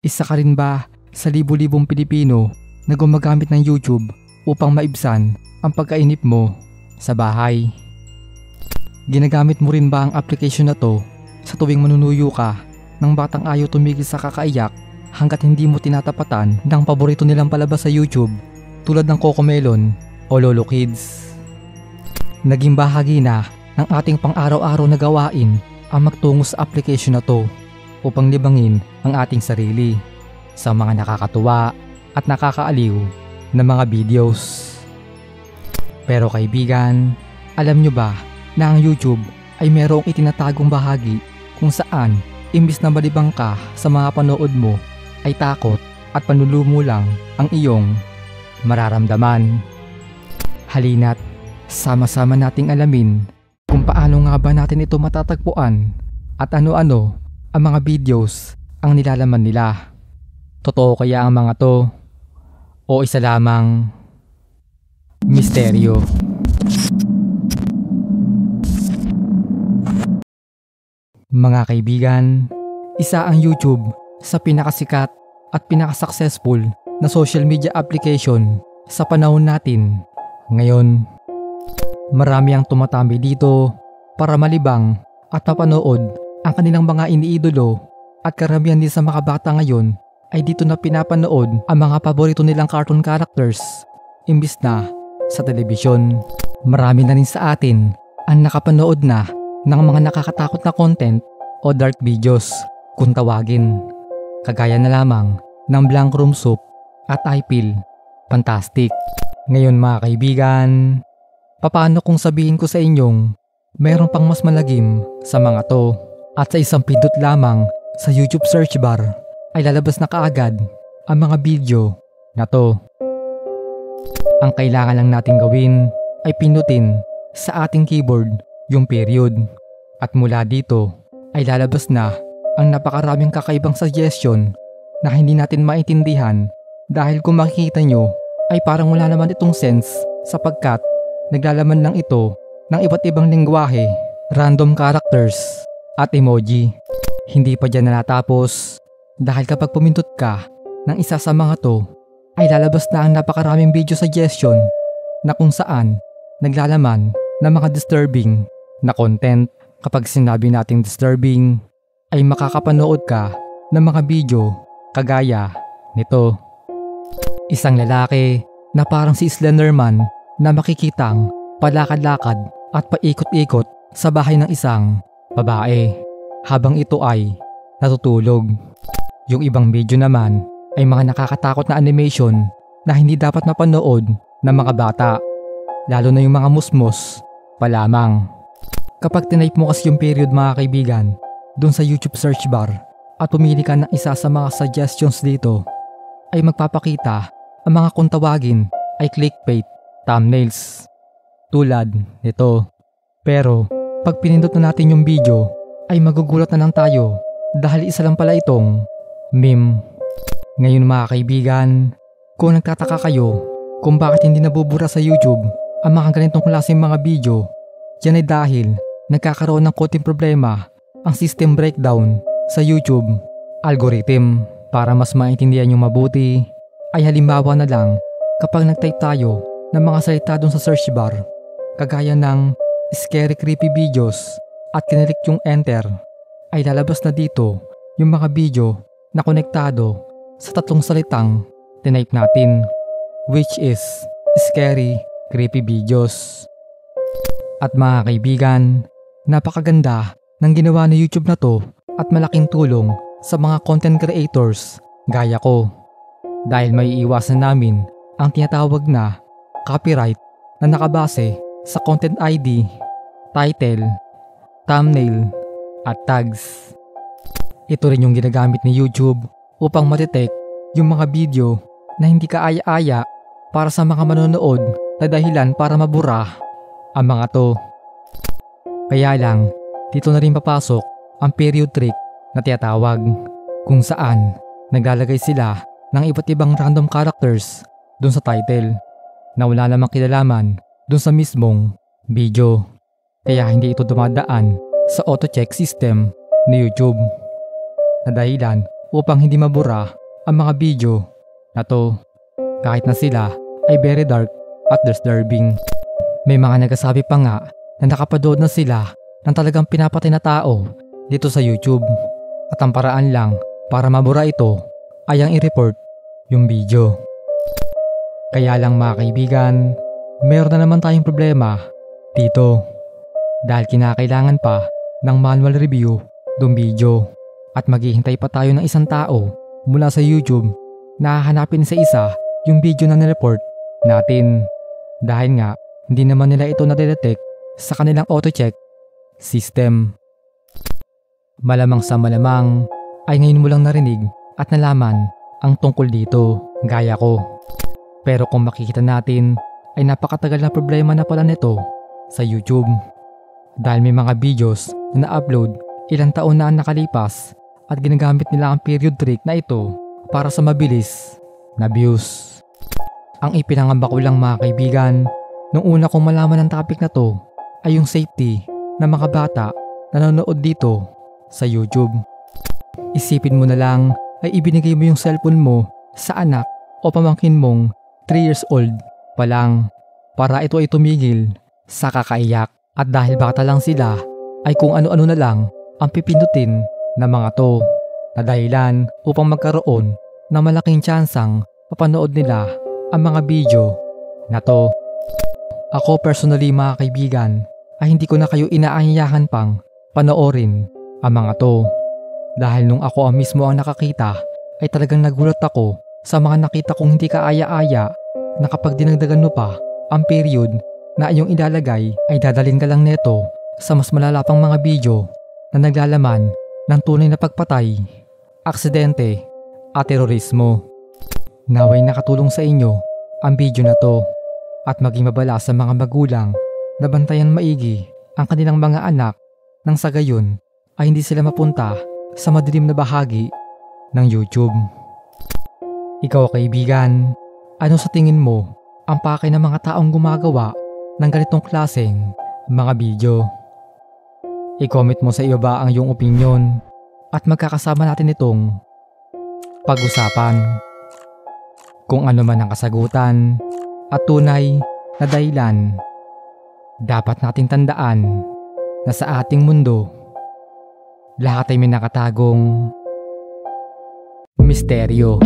Isa ka rin ba sa libu-libong Pilipino na gumagamit ng YouTube upang maibsan ang pagkainip mo sa bahay? Ginagamit mo rin ba ang application na to sa tuwing manunuyo ka ng batang ayaw tumigil sa kakaiyak hanggat hindi mo tinatapatan ng paborito nilang palabas sa YouTube tulad ng Cocomelon o Lolo Kids? Naging bahagi na ng ating pang-araw-araw na gawain ang magtungo sa application na to upang libangin ang ating sarili sa mga nakakatuwa at nakakaaliw na mga videos. Pero kaibigan, alam nyo ba na ang YouTube ay merong itinatagong bahagi kung saan imbis na malibang ka sa mga panood mo ay takot at panlulumo lang ang iyong mararamdaman. Halina't sama-sama nating alamin kung paano nga ba natin ito matatagpuan at ano-ano ang mga videos ang nilalaman nila. Totoo kaya ang mga to o isa lamang misteryo? Mga kaibigan, isa ang YouTube sa pinakasikat at pinakasuccessful na social media application sa panahon natin ngayon. Marami ang tumatambay dito para malibang at mapanood ang kanilang mga iniidolo, at karamihan din sa mga bata ngayon ay dito na pinapanood ang mga paborito nilang cartoon characters imbis na sa telebisyon. Marami na rin sa atin ang nakapanood na ng mga nakakatakot na content o dark videos kung tawagin, kagaya na lamang ng Blank Room Soup at I Feel Fantastic. Ngayon mga kaibigan, paano kung sabihin ko sa inyong mayroon pang mas malagim sa mga to, at sa isang pindot lamang sa YouTube search bar ay lalabas na kaagad ang mga video na to. Ang kailangan lang nating gawin ay pindutin sa ating keyboard yung period, at mula dito ay lalabas na ang napakaraming kakaibang suggestion na hindi natin maintindihan, dahil kung makikita nyo ay parang wala naman itong sense sapagkat naglalaman lang ito ng iba't ibang lengguwahe, random characters at emoji. Hindi pa dyan natapos, dahil kapag pumindot ka ng isa sa mga to ay lalabas na ang napakaraming video suggestion na kung saan naglalaman ng mga disturbing na content. Kapag sinabi nating disturbing ay makakapanood ka ng mga video kagaya nito. Isang lalaki na parang si Slenderman na makikitang palakad-lakad at paikot-ikot sa bahay ng isang babae habang ito ay natutulog. Yung ibang video naman ay mga nakakatakot na animation na hindi dapat mapanood ng mga bata, lalo na yung mga musmos pa lamang. Kapag tinype mo kasi yung period mga kaibigan dun sa YouTube search bar at pumili ka ng isa sa mga suggestions dito, ay magpapakita ang mga kung tawagin ay clickbait thumbnails tulad nito. Pero pag pinindot na natin yung video ay magugulat na lang tayo dahil isa lang pala itong meme. Ngayon mga kaibigan, kung nagtataka kayo kung bakit hindi nabubura sa YouTube ang mga ganitong klaseng mga video, yan ay dahil nagkakaroon ng konting problema ang system breakdown sa YouTube algorithm. Para mas maintindihan yung mabuti ay halimbawa na lang kapag nagtype tayo ng mga salita dun sa search bar kagaya ng scary creepy videos at kinilik yung enter, ay lalabas na dito yung mga video na konektado sa tatlong salitang tinype natin, which is scary creepy videos. At mga kaibigan, napakaganda ng ginawa ng YouTube na to at malaking tulong sa mga content creators gaya ko, dahil may iwasan namin ang tinatawag na copyright na nakabase sa content ID, title, thumbnail at tags. Ito rin yung ginagamit ni YouTube upang ma-detect yung mga video na hindi kaaya-aya para sa mga manonood na dahilan para mabura ang mga to. Kaya lang, dito na rin papasok ang period trick na tinatawag, kung saan naglalagay sila ng iba't ibang random characters dun sa title na wala namang kinalaman dun sa mismong video. Kaya hindi ito dumadaan sa auto-check system ni YouTube, na dahilan upang hindi mabura ang mga video na to kahit na sila ay very dark at disturbing. May mga nagsasabi pa nga na nakapadood na sila ng talagang pinapatay na tao dito sa YouTube at ang paraan lang para mabura ito ay ang i-report yung video. Kaya lang mga kaibigan, meron na naman tayong problema dito dahil kinakailangan pa ng manual review ng video at maghihintay pa tayo ng isang tao mula sa YouTube na hahanapin sa isa yung video na nireport natin dahil nga hindi naman nila ito nadedetect sa kanilang auto-check system. Malamang sa malamang ay ngayon mo lang narinig at nalaman ang tungkol dito gaya ko. Pero kung makikita natin ay napakatagal na problema na pala nito sa YouTube dahil may mga videos na na-upload ilang taon na ang nakalipas at ginagamit nila ang period trick na ito para sa mabilis na views. Ang ipinangamba ko lang mga kaibigan nung una kong malaman ang topic na to ay yung safety ng mga bata na nanonood dito sa YouTube. Isipin mo na lang ay ibinigay mo yung cellphone mo sa anak o pamangkin mong 3 years old pa lang para ito ay tumigil sa kakaiyak at dahil bata lang sila ay kung ano-ano na lang ang pipindutin ng mga to na dahilan upang magkaroon ng malaking tsansang papanood nila ang mga video na to. Ako personally mga kaibigan ay hindi ko na kayo inaanyayahan pang panoorin ang mga to dahil nung ako mismo ang nakakita ay talagang nagulat ako sa mga nakita kong hindi kaaya-aya na kapag dinagdagan mo pa ang period na iyong ilalagay ay dadalhin ka lang neto sa mas malala pang mga video na naglalaman ng tunay na pagpatay, aksidente at terorismo. Naway nakatulong sa inyo ang video na to at maging mabala sa mga magulang na bantayan maigi ang kanilang mga anak nang sa gayon ay hindi sila mapunta sa madilim na bahagi ng YouTube. Ikaw kaibigan, ano sa tingin mo ang pakay ng mga taong gumagawa ng ganitong klaseng mga video? I-comment mo sa iyo ba ang iyong opinion at magkakasama natin itong pag-usapan. Kung ano man ang kasagutan at tunay na dahilan, dapat nating tandaan na sa ating mundo, lahat ay may nakatagong misteryo.